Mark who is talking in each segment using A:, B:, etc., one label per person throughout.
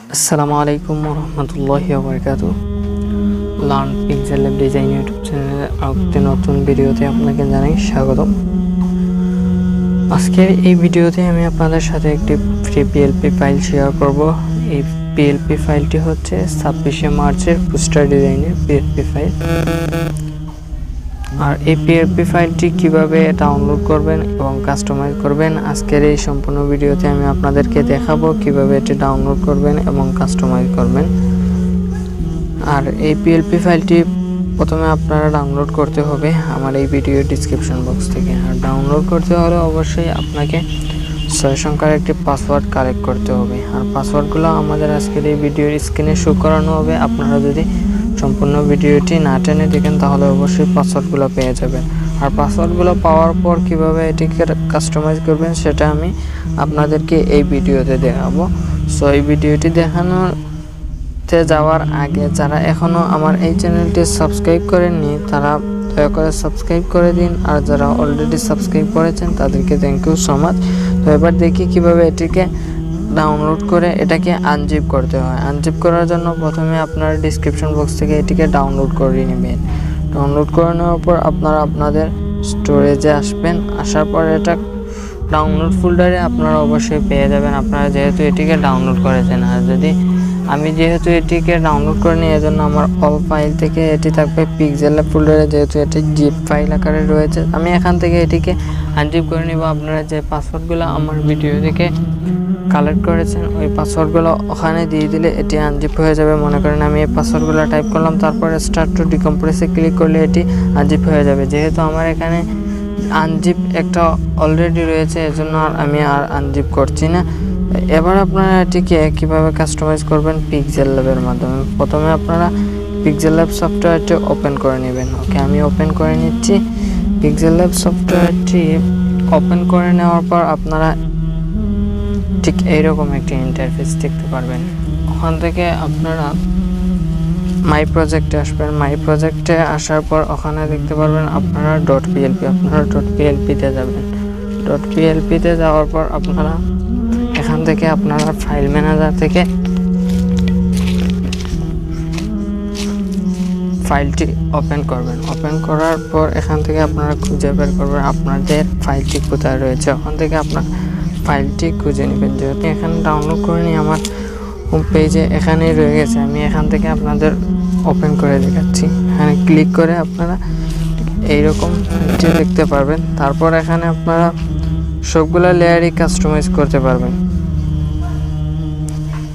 A: আসসালামু আলাইকুম ওরহমতুল্লাহি ওয়াবারাকাতুহু। লার্ন পিক্সেলল্যাব ডিজাইন ইউটিউব চ্যানেলে আরেকটি নতুন ভিডিওতে আপনাকে জানাই স্বাগতম। আজকের এই ভিডিওতে আমি আপনাদের সাথে একটি ফ্রি পিএলপি ফাইল শেয়ার করব। এই পিএলপি ফাইলটি হচ্ছে 26শে মার্চের পোস্টার ডিজাইনের পিএলপি ফাইল। আর এই পিএলপি ফাইলটি কিভাবে ডাউনলোড করবেন এবং কাস্টমাইজ করবেন আজকের এই সম্পূর্ণ ভিডিওতে আমি আপনাদেরকে দেখাবো কিভাবে এটি ডাউনলোড করবেন এবং কাস্টমাইজ করবেন। আর এই পিএলপি ফাইলটি প্রথমে আপনারা ডাউনলোড করতে হবে আমার এই ভিডিও ডেসক্রিপশন বক্স থেকে। আর ডাউনলোড করতে হলে অবশ্যই আপনাকে 6 সংখ্যার একটি পাসওয়ার্ড কালেক্ট করতে হবে। আর পাসওয়ার্ডগুলো আমাদের আজকের এই ভিডিওর স্ক্রিনে শো করানো হবে। আপনারা যদি সম্পূর্ণ ভিডিওটি না টেনে দেখেন তাহলে অবশ্যই পাসওয়ার্ডগুলো পেয়ে যাবেন। আর পাসওয়ার্ডগুলো পাওয়ার পর কিভাবে এটিকে কাস্টমাইজ করবেন সেটা আমি আপনাদেরকে এই ভিডিওতে দেখাবো। সো এই ভিডিওটি দেখানোতে যাওয়ার আগে যারা এখনও আমার এই চ্যানেলটি সাবস্ক্রাইব করেননি তারা দয়া করে সাবস্ক্রাইব করে দিন। আর যারা অলরেডি সাবস্ক্রাইব করেছেন তাদেরকে থ্যাংক ইউ সো মাচ। তো এবার দেখি কিভাবে এটিকে ডাউনলোড করে এটাকে আনজিপ করতে হয়। আনজিপ করার জন্য প্রথমে আপনার ডেসক্রিপশন বক্স থেকে এটিকে ডাউনলোড করে নেবেন। ডাউনলোড করে নেওয়ার পর আপনারা আপনাদের স্টোরেজে আসবেন। আসার পর এটা ডাউনলোড ফোল্ডারে আপনারা অবশ্যই পেয়ে যাবেন আপনারা যেহেতু এটিকে ডাউনলোড করেছেন। আর যদি আমি যেহেতু এটিকে ডাউনলোড করে নিই এজন্য আমার অল ফাইল থেকে এটি থাকবে পিক্সেলল্যাব ফোল্ডারে, যেহেতু এটি জিপ ফাইল আকারে রয়েছে। আমি এখান থেকে এটিকে আনজিপ করে নিব। আপনারা যে পাসওয়ার্ডগুলো আমার ভিডিও থেকে কালেক্ট করেছেন ওই পাসওয়ার্ডগুলো ওখানে দিয়ে দিলে এটি আনজিপ হয়ে যাবে। মনে করেন আমি এই পাসওয়ার্ডগুলো টাইপ করলাম, তারপরে স্টার্ট টু ডিকম্প্রেসে ক্লিক করলে এটি আনজিপ হয়ে যাবে। যেহেতু আমার এখানে আনজিপ একটা অলরেডি রয়েছে এজন্য আমি আর আনজিপ করছি না। এবার আপনারা এটিকে কীভাবে কাস্টমাইজ করবেন পিক্সেলল্যাবের মাধ্যমে। প্রথমে আপনারা পিক্সেলল্যাব সফটওয়্যারটি ওপেন করে নেবেন। ওকে, আমি ওপেন করে নিচ্ছি। পিক্সেলল্যাব সফটওয়্যারটি ওপেন করে নেওয়ার পর আপনারা ঠিক এইরকম একটি ইন্টারফেস দেখতে পারবেন। ওখান থেকে আপনারা মাই প্রজেক্টে আসবেন। মাই প্রজেক্টে আসার পর ওখানে দেখতে পারবেন আপনারা .plp, আপনারা .plpতে যাবেন। .plpতে যাওয়ার পর আপনারা এখান থেকে আপনারা ফাইল ম্যানেজার থেকে ফাইলটি ওপেন করবেন। ওপেন করার পর এখান থেকে আপনারা খুঁজে বের করবেন আপনাদের ফাইলটি কোথায় রয়েছে। ওখান থেকে আপনার ফাইলটি খুঁজে নেবেন। যেহেতু এখানে ডাউনলোড করে নিই আমার হোম পেজে এখানেই রয়ে গেছে, আমি এখান থেকে আপনাদের ওপেন করে দেখাচ্ছি। এখানে ক্লিক করে আপনারা এইরকম দেখতে পারবেন। তারপর এখানে আপনারা সবগুলা লেয়ারই কাস্টমাইজ করতে পারবেন।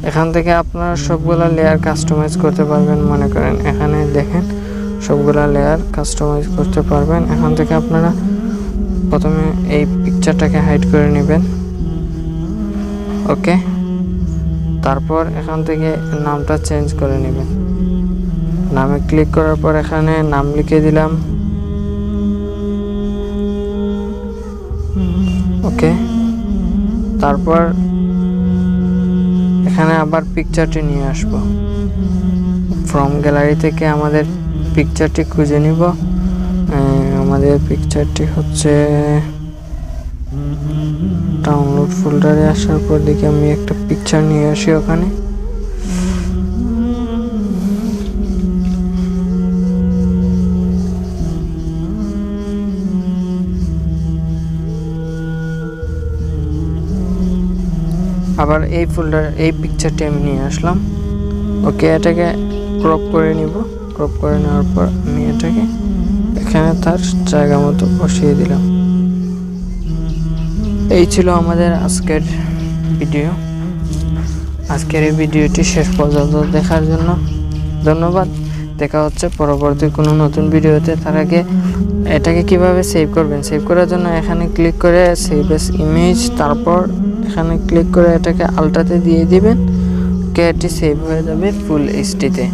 A: এখান থেকে আপনারা সবগুলা লেয়ার কাস্টমাইজ করতে পারবেন। মনে করেন এখানে দেখেন সবগুলা লেয়ার কাস্টমাইজ করতে পারবেন। এখান থেকে আপনারা প্রথমে এই পিকচারটাকে হাইড করে নেবেন। ওকে, তারপর এখান থেকে নামটা চেঞ্জ করে নেবেন। নামে ক্লিক করার পর এখানে নাম লিখে দিলাম। ওকে, তারপর এখানে আবার পিকচারটি নিয়ে আসব। ফ্রম গ্যালারি থেকে আমাদের পিকচারটি খুঁজে নিব। আমাদের পিকচারটি হচ্ছে ডাউনলোড ফোল্ডারে আসার পর দেখি আমি একটা পিকচার নিয়ে আসি। ওখানে আবার এই ফোল্ডার এই পিকচারটি আমি নিয়ে আসলাম। ওকে, এটাকে ক্রপ করে নিব। ক্রপ করে নেওয়ার পর আমি এটাকে এখানে তার জায়গা মতো বসিয়ে দিলাম। এই ছিল আমাদের আজকের ভিডিও। আজকের এই ভিডিওটি শেষ পর্যন্ত দেখার জন্য ধন্যবাদ। দেখা হচ্ছে পরবর্তী কোনো নতুন ভিডিওতে। তার আগে এটাকে কিভাবে সেভ করবেন, সেভ করার জন্য এখানে ক্লিক করে সেভ এস ইমেজ, তারপর এখানে ক্লিক করে এটাকে আলট্রাতে দিয়ে দিবেন। ওকে, এটি সেভ হয়ে যাবে ফুল এইচডিতে।